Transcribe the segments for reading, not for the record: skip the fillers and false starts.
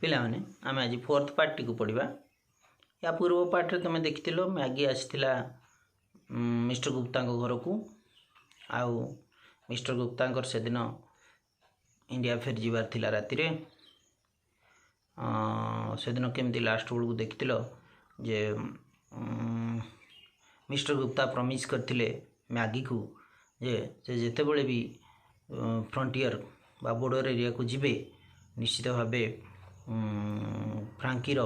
पिला माने आम आज फोर्थ पार्ट को पढ़ा। या पूर्व पार्ट रे तुम देखि मैगी आसीला मिस्टर गुप्ता घर को आउ मिस्टर गुप्ता से दिन इंडिया फेर जीवार थिला राति रे से दिन केमती लास्ट बेलू देखि जे मिस्टर गुप्ता प्रमिस करथिले मैगी को जे से जेते बळे भी फ्रंटियर बा बॉर्डर एरिया को जिबे निश्चित भावे फ्रांकीर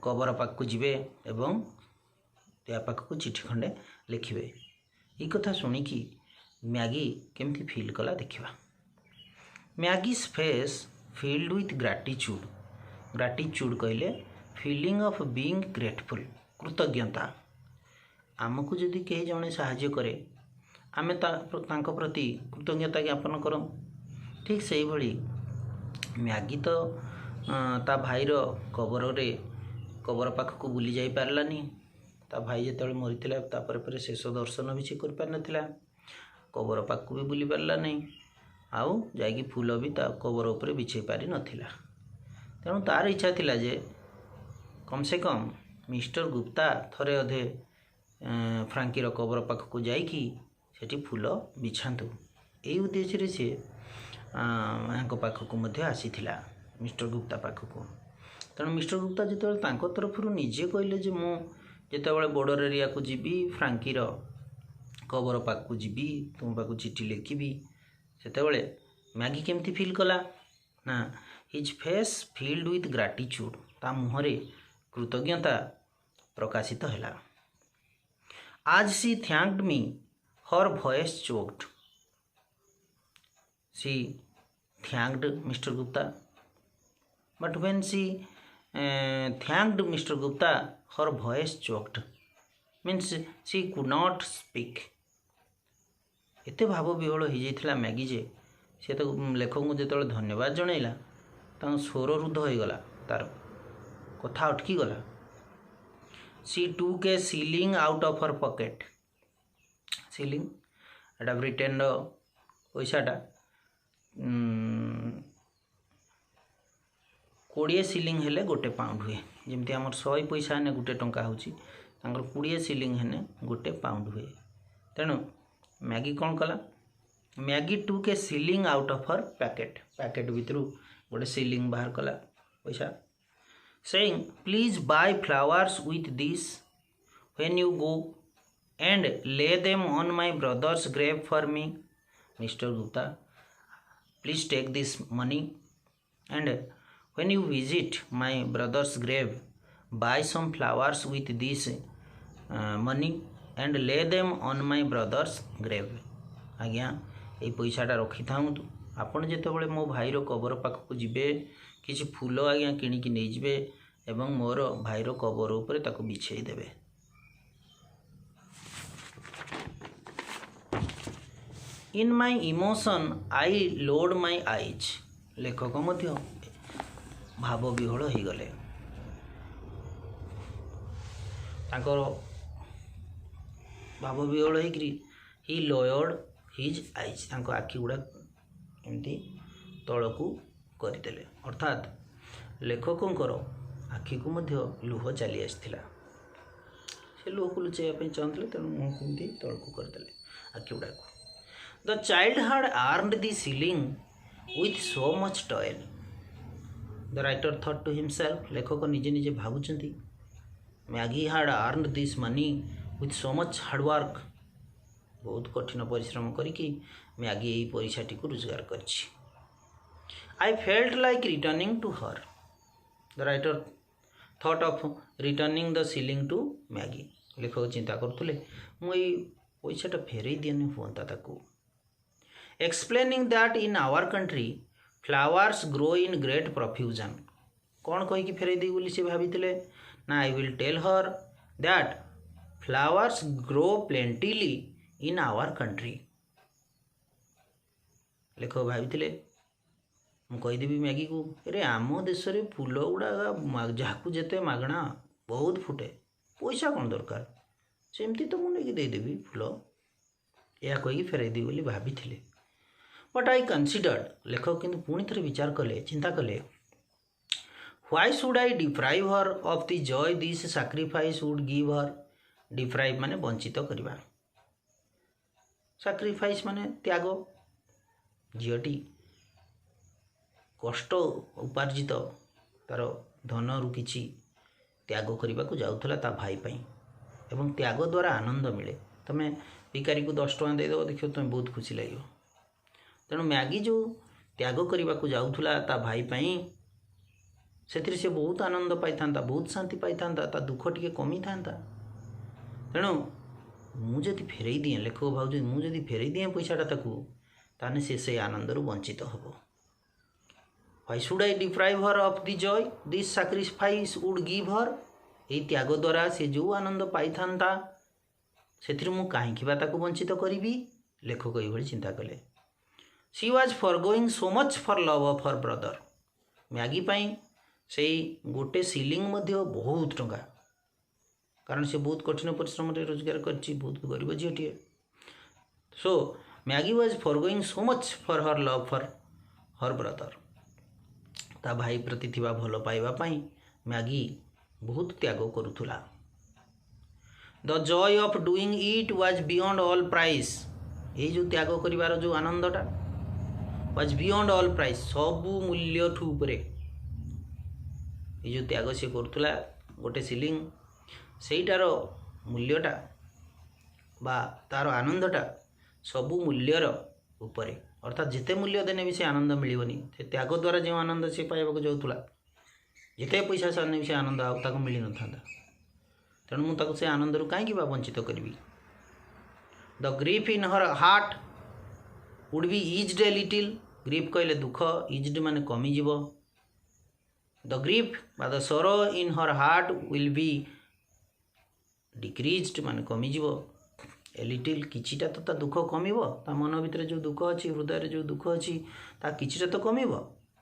कबर पाक को जिबे एवं त्या पाक को चिठी खंडे लिखिबे। ई कथा सुनी कि मैगी केमती फील कला देखिबा। Maggie's face filled with gratitude. Gratitude कहले फीलिंग ऑफ बीइंग ग्रेटफुल, कृतज्ञता। आमको जदि कहीं जड़े साहाय्य करे आमे तांको प्रति कृतज्ञता ज्ञापन करूँ। ठीक से भली मैगी तो ता भाईर कबर पाख को बुली जाई पारलानी। ता भाई जिते मरी पर शेष दर्शन भी से कर पार नथिला, कबर पाख को भी बुली पारला नहीं, आउ जाइकी फूल भी ता कबर उपरे बिछे पारि नथिला। तेणु तार इच्छा थिला जे कम से कम मिस्टर गुप्ता थरे अधे फ्रांकीर कबर पाख को जाइकी सेठी फूल बिछातु। यही उद्देश्य सी पाखक आसीथिला मिस्टर गुप्ता पाखक। तेणु मिस्टर गुप्ता जिते तरफ निजे कहले जे मु जिते बॉर्डर एरिया को जीवी फ्रांकीर कबर पाख को जीवी तुम पाक चिठी लिखी सेते मैगी केमती फील कला ना his face filled with gratitude. ता मुहरे कृतज्ञता प्रकाशित है। As she thanked me her voice choked. She thanked mister Gupta but when she thanked mister Gupta her voice choked means she could not speak. एते भाव विहल हो जाइथिला मैगी जे से तो लेखक को जो धन्यवाद जनइला स्वर रुद्ध हो गला, तार कथा अटकी गला। She took a shilling out of her pocket. Shilling एटा ब्रिटेन पैसाटा 20 सीलिंग हेले गोटे पाउंड हुए। जमती आमर 100 पैसा हेने गोटे टंका होची, तांकर 20 सीलिंग हेने गोटे पाउंड हुए। तेणु मैगी कौन कला, Maggie took a shilling out of her packet. Packet भितर गोटे सीलिंग बाहर कला पैसा, saying please buy flowers with this when you go and lay them on my brother's grave for me. Mister Gupta please take this money and when you visit my brother's grave buy some flowers with this money and lay them on my brother's grave. आज्ञा ये पैसाटा रखी था आपड़ जिते मो भाईर cover पाखक जीवे किसी फूल आज्ञा किणिकी नहीं जिवे एवं मोर भाईर कबर उपरे ताको बिछेई देवे। In my emotion I load my eyes. लेखक मध्य भाव विहल हो गले। तांकर भाव विहल हो ही लोयर्ड हिज आईज। तांको आखि गुड़ा एमती तलकू करदेले, अर्थात लेखकंकर आखि को मध्य लुह चली आसला। से लुह को लुचाइवाई चाहते तेणु मुँह को तलकू करदेले आखि गुड़ा। The child had earned the shilling with so much toil. The writer thought to himself. लेखक निजे निजे भावुचंती Maggie had earned this money with so much hard work. बहुत कठिन परिश्रम करिकी मैगी यही पैसाटी को रोजगार करछि। I felt like returning to her. The writer thought of returning the shilling to Maggie. लेखक चिंता करुले मुझे पैसाटा फेरई दिए हुआ ताकू। Explaining that in our country flowers grow in great profusion. कौन कहीकि फेरई दी बोली से भाभी ना I will tell her that flowers grow plentily in our country. लेखक भाई मुझदेवी मैगी को अरे आम देश में फूल गुड़ा जहाँ जिते मागणा बहुत फुटे पैसा कौन दरकार सेमती तो मुझे देदेवी फूल यह कहीकि फेरईदेवी बोली भाभी। But I considered. लेखक किंतु पुणी थे विचार कले चिंता कले Why should I deprive her of the joy this sacrifice would give her? Deprive माने वंचित करवा, sacrifice माने त्याग। झीटी कष्ट उपार्जित तार धन रु किछि त्याग करने को जाऊला ता भाई पाई, एवं त्याग द्वारा आनंद मिले। तुम्हें भिखारी को 10 टଙ୍କା देदेव, देखियो तुम्हें बहुत खुशी लगे। तेणु मैगी जो त्याग करने को जाऊला ता भाई पाई, से से बहुत आनंद पाई था, बहुत शांति पाई था, ता दुख टे कमी था। तेणु मुझे फेरई दिए, लेखक भाव मुझे फेरई दिए पैसाटा ताकू, ताने से आनंद रु वंचित हम। Why should I deprive her of the joy this sacrifice would give her? यही त्याग द्वारा से जो आनंद पाई था से मु कहीं वंचित करी, लेखक ये चिंता कले। She was forgoing so much for love of her brother. Maggie पाई से गोटे सिलिंग मध्य बहुत टंका, कारण से बहुत कठिन परिश्रम रोजगार कर, बहुत गरीब झीटे। So Maggie was forgoing so much for her love for her brother. ता भाई प्रति थिबा भल पाइबा पाई मैगी बहुत त्याग करुथुला। The joy of doing it was beyond all price. ये जो त्याग करिवार जो आनंदटा वाज बियॉन्ड ऑल प्राइस, सबु मूल्य ठू उपरे। ये जो त्याग से करुथुला गोटे सिलिंग, सेइटार मूल्यटा बा तार आनंदटा सबु मूल्यर उपरे। अर्थात जिते मूल्य देने भी से आनंद मिलनी, से त्याग द्वारा जो आनंद से पाइबा जाऊला, जिते पैसा से से आनंद आगे मिल न था। तेणु मुझे से आनंद रु कहीं वंचित करी। The grief in her heart would be eased a little. Grief कहले दुख, इज्ड माने कमिज। द ग्रीफ बा the sorrow in her heart will be decreased माने कमिज। ए लिटिल किछिटा तो ता दुख कमिब, ता मन भितर जो दुख अच्छी, हृदय जो दुख अच्छी, ता किछिटा तो कमिब।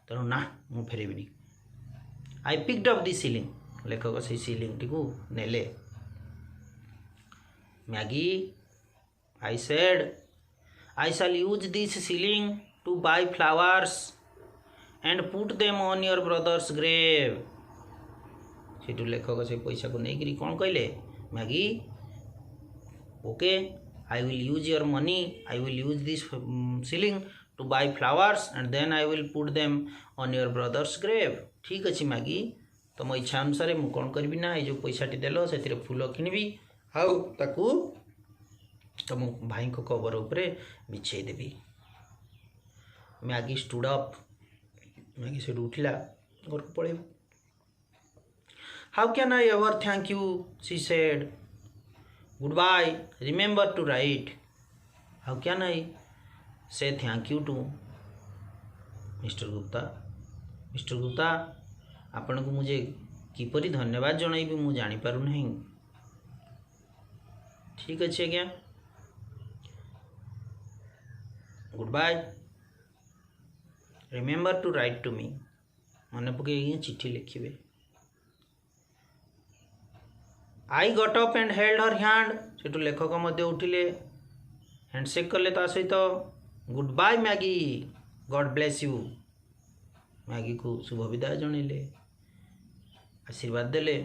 तेणु ना मु फेरबिनी। I picked up the shilling. लेखक से सिलिंग टी को नेले। Maggie I said I shall use this shilling to buy flowers and put them on your brother's grave. सेठू लेखक से पैसा को नहीं कौन कहले, Maggie okay I will use your money, I will use this shilling to buy flowers and then I will put them on your brother's grave. ठीक अच्छे मैगी, तुम इच्छा अनुसार मुझे कौन करी ना, ये जो पैसाटी देल से फूल किनबी आउ ताकू तुम भाई को कवर उपरे बिछे देवी। Maggie stood up. मैगी से उठिला, घर को पड़े। How can I ever thank you she said. Goodbye, remember to write. How can I say thank you to mister Gupta. Mister Gupta आपण को मुझे किपरि धन्यवाद जनइबी मु जानी पारु नहीं। ठीक अच्छे आज्ञा, goodbye, remember to write to me. मन पकई चिट्ठी लिखिए। I got up and held her hand. सेठू लेखक मध्य उठिले, हैंडसेक कले ता सहित। Goodbye Maggie, God bless you. Maggie को शुभ विदाय जनइले, आशीर्वाद देले।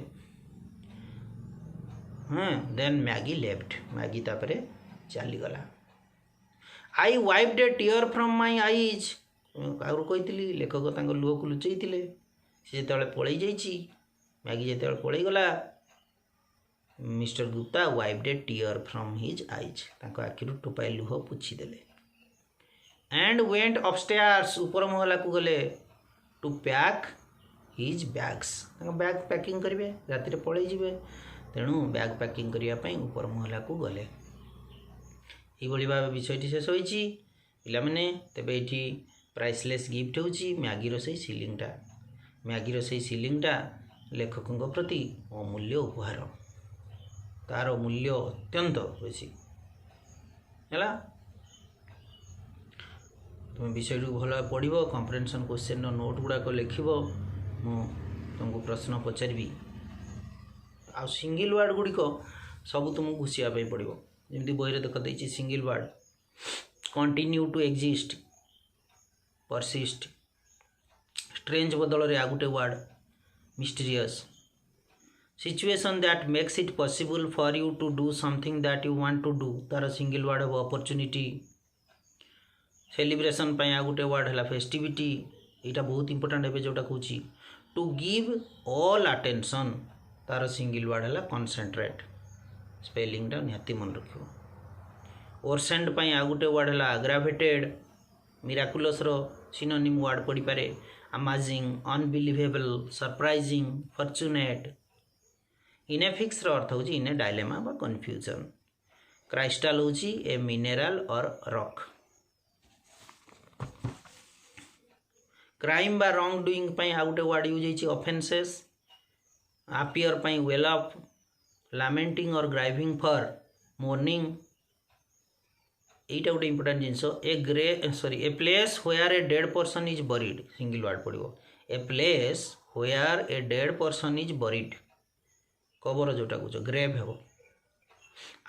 हाँ, देन मैगी लेफ्ट। मैगी तापरे चली गला। I wiped a tear from my eyes. आगु कही लेखक लुह को लुचई सी जो पलि जाइए। मैगी जिते पलि गला, mister Gupta wiped a tear from his eyes. आखि टोपाए लुह पोछीदेले एंड वेंट अपस्टेयर्स। ऊपर महला को गले to pack his bags. Bag packing करेंगे, राति पलि जाए, तेणु बैग पैकिंग करने ऊपर महला को गले। ये भाव विषयटी शेष होती पिलाने। तेबे ये प्राइसलेस गिफ्ट होची मैगीर से सिलिंगटा। मैगीर से सिलिंगटा लेखकों प्रति अमूल्य उपहार। तार मूल्य अत्यंत बेसी है। तुम विषय भल पढ़, कम्प्रेhension क्वेश्चन नोट गुड़ाक लिख, तुमको प्रश्न पचारि। आ सिंगल वर्ड गुड़िक सब तुमको घुषापी पड़ो। जमी बही देख देती single word continue to exist, persist, strange बदल रे आ गोटे word mysterious. Situation that makes it possible for you to do something that you want to do, तार सिंगल वर्ड है opportunity. सेलिब्रेशन आ गोटे वर्ड है फेस्टिविटी. यहाँ बहुत इंपोर्टेंट है जोटा कहूँ टू गिव ऑल अटेंशन, तार सिंगल वर्ड है कंसंट्रेट. स्पेलिंगटा निहाती मन रखियो. ओरसेंड आ गोटे वर्ड है अग्रावेटेड. मिराकुलस सिनोनिम वर्ड पड़ पारे amazing, unbelievable, surprising, fortunate. In a fix अर्थ हूँ इन ए डायलेमा बा कन्फ्यूजन. क्राइस्टाल हूँ a mineral or rock. Crime बा रॉन्ग डूइंग आ गोटे word use offences. Appear well off, lamenting or grieving for, mourning. এইটা গোटे इंपोर्टेंट जिनस a place where a dead person is buried, single word पड़ो. A place where a dead person is buried, कबर जोटा कह grave हे.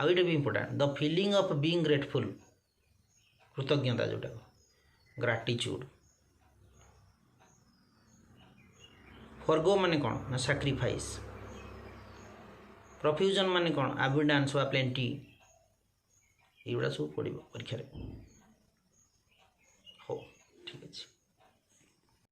आईटा भी important the feeling of being grateful, कृतज्ञता जोटा ग्राटिट्यूड. फॉरगो माने कौन ना सैक्रिफाइस. प्रफ्यूजन माने कौन एबिंडेंस वा प्लेंटी. ये सब पड़ो परीक्षा. हो ठीक अच्छे.